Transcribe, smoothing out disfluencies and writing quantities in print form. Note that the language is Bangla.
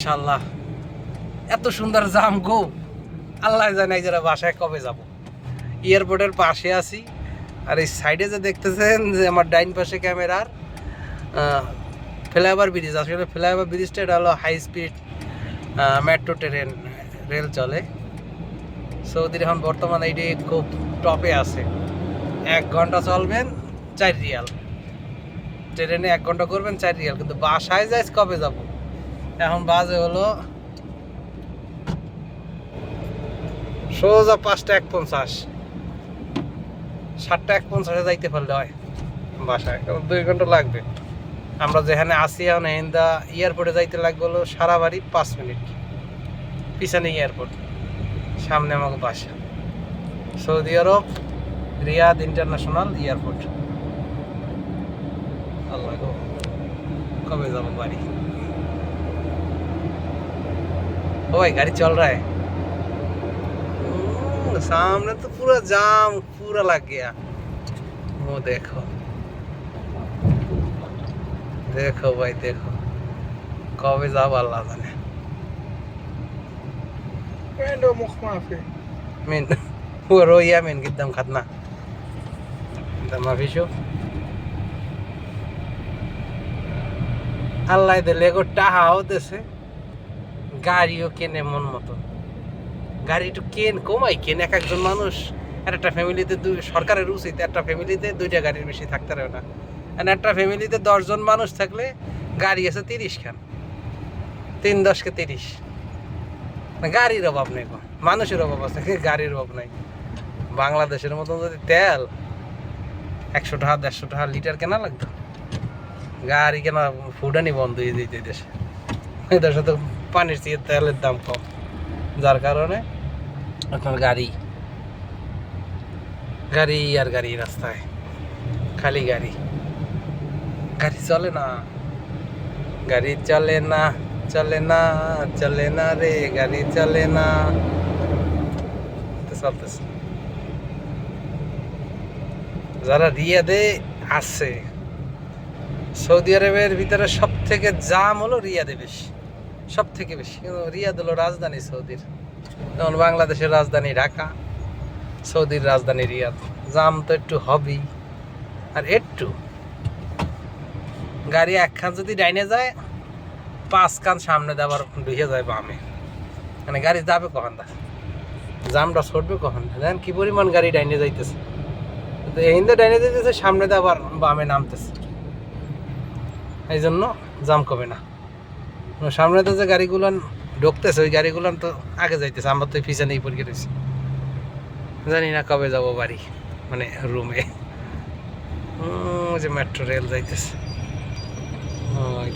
ইনশাআল্লাহ এত সুন্দর জাম গো, আল্লাহ জানে যারা বাসায় কবে যাব। এয়ারপোর্টের পাশে আছি, আর এই সাইডে যে দেখতেছেন যে আমার ডাইন পাশে ক্যামেরার ফ্লাইওভার ব্রিজ, আসলে ফ্লাইওভার ব্রিজটা এটা হলো high speed metro train, rail চলে সৌদির। এখন বর্তমানে এটি খুব টপে আছে। 1 ঘন্টা চলবেন 4 রিয়াল, ট্রেনে 1 ঘন্টা করবেন 4 রিয়াল। কিন্তু বাসায় যাই কবে যাব? এখন বাজে হলো সোজা 5:51, 7:51 যাইতে পারলে হয় বাসায়, কারণ 2 ঘন্টা লাগবে। আমরা যেখানে আসি এখন হিন্দা এয়ারপোর্টে যাইতে লাগবে হলো সারা বাড়ি 5 মিনিট। পিছনে এয়ারপোর্ট, সামনে আমাকে বাসা। সৌদি আরব রিয়াদ ইন্টারন্যাশনাল এয়ারপোর্ট। আল্লাহ গো, কবে যাবো বাড়ি? ও ভাই গাড়ি চল রা है। सामने तो पूरा जाम पूरा लग गया। वो देखो देखो भाई देखो, कब जाब अल्लाह जाने। من هو رؤيا من قدام خدنا ده ما في شوف আল্লাহ দিলে গো টাহাও দেশে, গাড়িও কেনে মন মতো। গাড়ি একটু কমাই এক একজন মানুষ। আর একটা ফ্যামিলিতে সরকারের উচিত একটা ফ্যামিলিতে 2টা গাড়ির বেশি থাকতে পারে না। আর একটা ফ্যামিলিতে 10 জন মানুষ থাকলে গাড়ি আছে 30 খান, 3-10 কে 30। গাড়ির অভাব নেই, মানুষের অভাব আছে, গাড়ির অভাব নাই। বাংলাদেশের মতন যদি তেল 100 টাকা 150 টাকা লিটার কেনা লাগতো, গাড়ি কেনা ফুডানি বন্ধ হয়ে যেত দেশে। এই দেশে তো পানির চেয়ে তেলের দাম কম, যার কারণে এখন গাড়ি গাড়ি আর গাড়ি, রাস্তায় খালি গাড়ি। গাড়ি চলে না, গাড়ি চলে না, চলে না, চলে না রে, গাড়ি চলে না। চলতেছে। যারা রিয়াদে আছে, সৌদি আরবের ভিতরে সব থেকে জাম হলো রিয়াদে বেশি, সব থেকে বেশি। রিয়াদ হলো রাজধানী সৌদির, যেমন বাংলাদেশের রাজধানী ঢাকা, সৌদির রাজধানী রিয়াদ। জাম তো একটু হবেই, আর একটু গাড়ি 1 খান যদি ডাইনে যায় 5 খান সামনে দেওয়ার ঢুকে যায় বামে। মানে গাড়ি যাবে কখন, দা জামটা ছড়বে কখন? দেখেন কি পরিমাণ গাড়ি ডাইনে যাইতেছে, হিন্দু ডাইনে যাইতেছে, সামনে দিয়ে আবার বামে নামতেছে। এই জন্য জাম কমে না। সামনে তো যে গাড়িগুলান ঢুকতেছে, ওই গাড়িগুলান তো আগে যাইতেছে, আমরা তো পিছনেই পড়ে রয়েছি। জানি না কবে যাব বাড়ি, মানে রুমে। যে মেট্রো রেল যাইতেছে, ওই